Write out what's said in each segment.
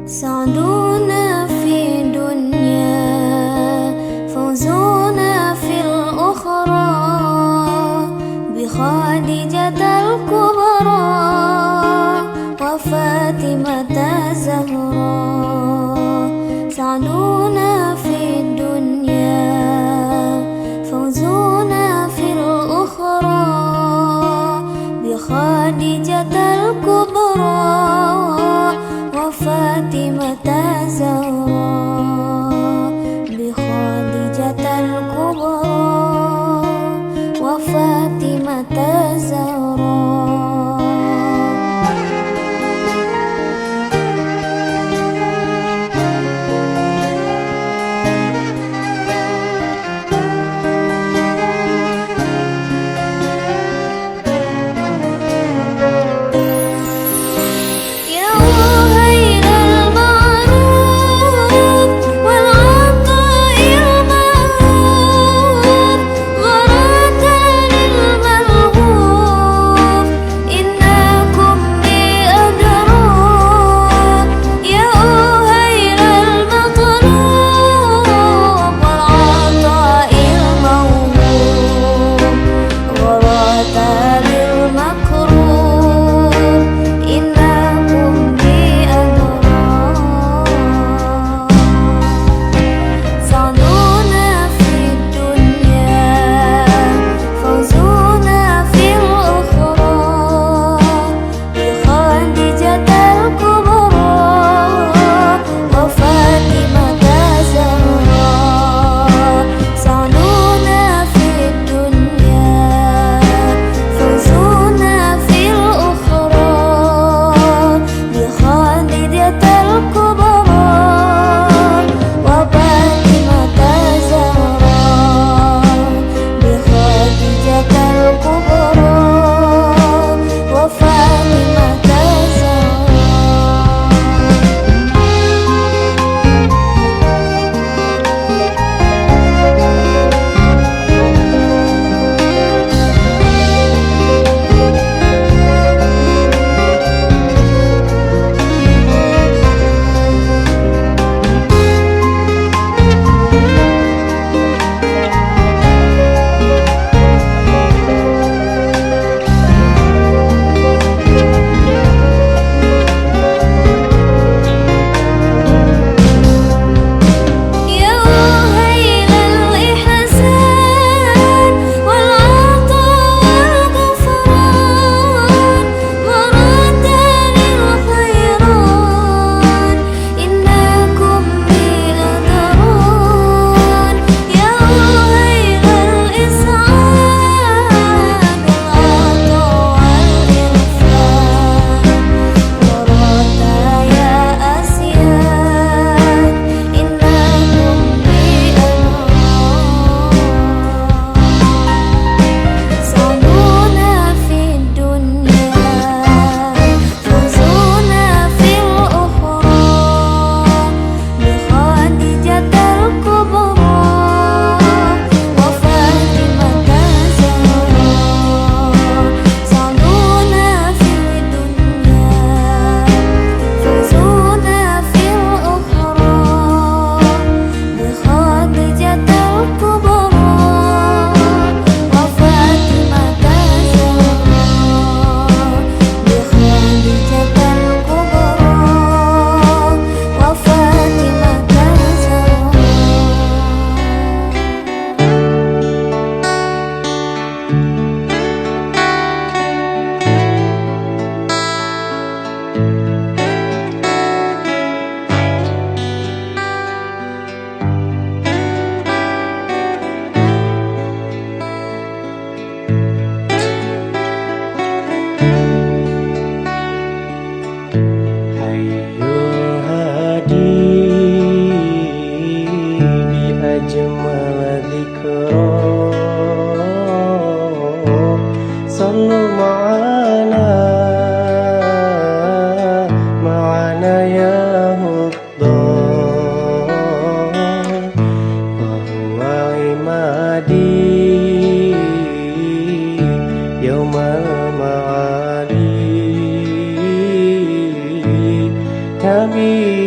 سعدنا في دنيا، فوزنا في الأخرى، بخادجة الكبرى وفاطمة الزهراء. سعدنا في الدنيا، فوزنا في الأخرى، بخادجة الكبرى وفاطمة الزهراء. بخادجة الكبرى وفاطمة الزهراء. يا وهيل المعروف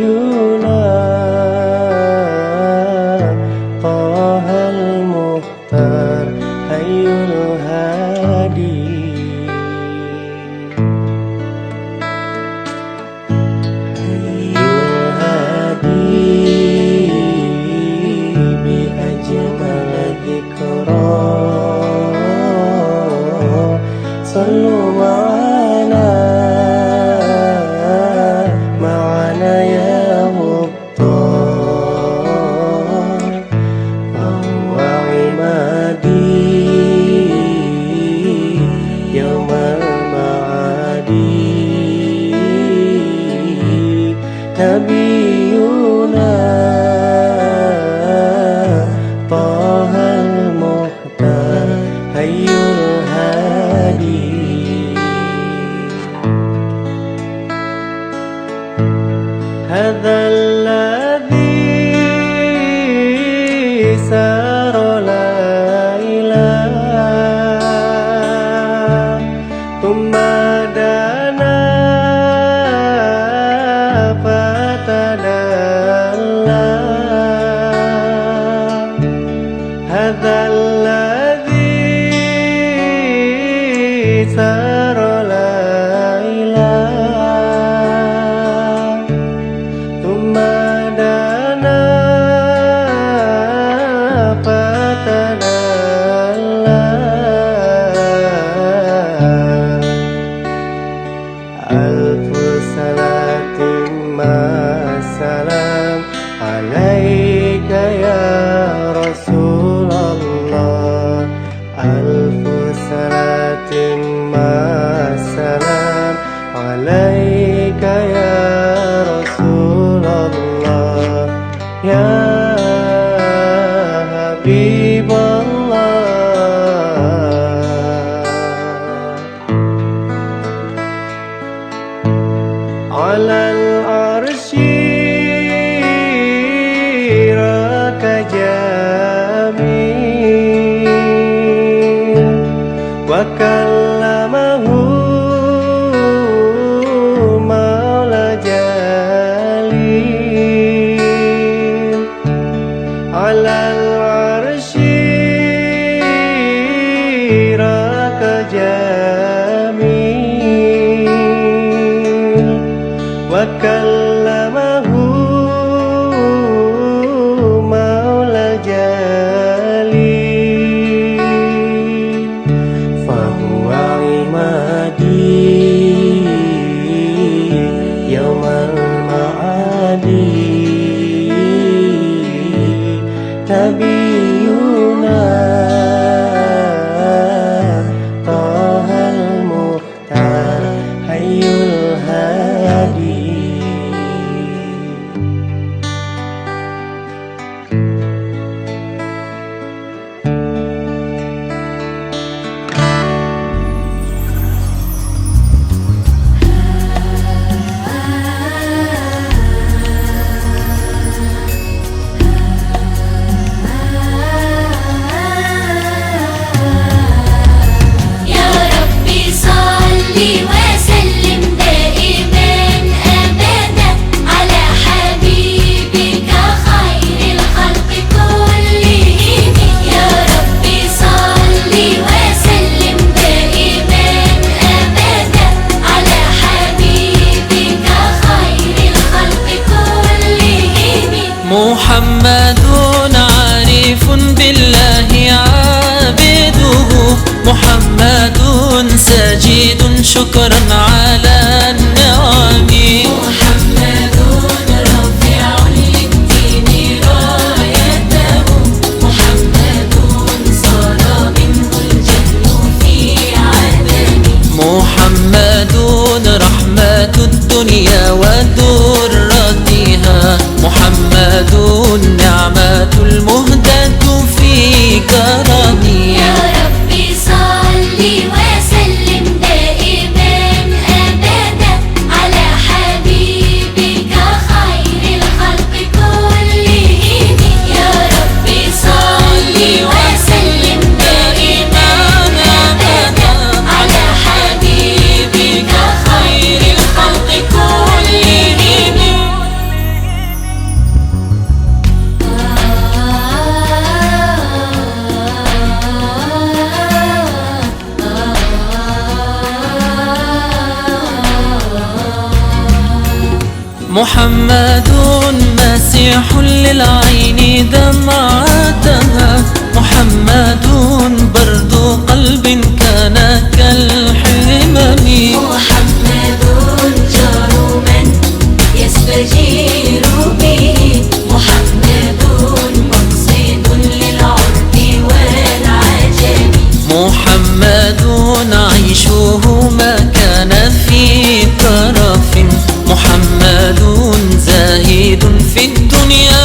نبينا طه المختار حي الهادي حي الهادي بأجمل ذكرى صلوا معنا يا مختار فهو عمادي يوم المعادي نبينا طه المختار حي الهادي هذا الذي سار ليلا ثم دنا فتدلى هذا الذي سار ليلا ثم دنا فتدلى ألف صلاة مع السلام عليك يا رسول الله ألف صلاة مع السلام عليك يا رسول الله يا حبيب الله على العرش راك جميل وكلمه مولى جليل على العرش راك جميل وكلمه مولى جليل فهو عمادي يوم المعادي نبينا طه المختار حي الهادي محمد عارف بالله عابده محمد ساجد شكرا على النعم محمد رافع للدين رايته محمد صار منه الجهل في عدم محمد رحمة الدنيا ودرتها محمد النعمة المهدة في كرمي يا ربي صل وسلم دائما أبدا محمد مسيح للعين دمعتها، محمد برد قلب كان كالحمم. محمد جار من يستجير به، محمد مقصد للعرب والعجم. محمد عيشه ما كان في ترف، محمد زاهد في الدنيا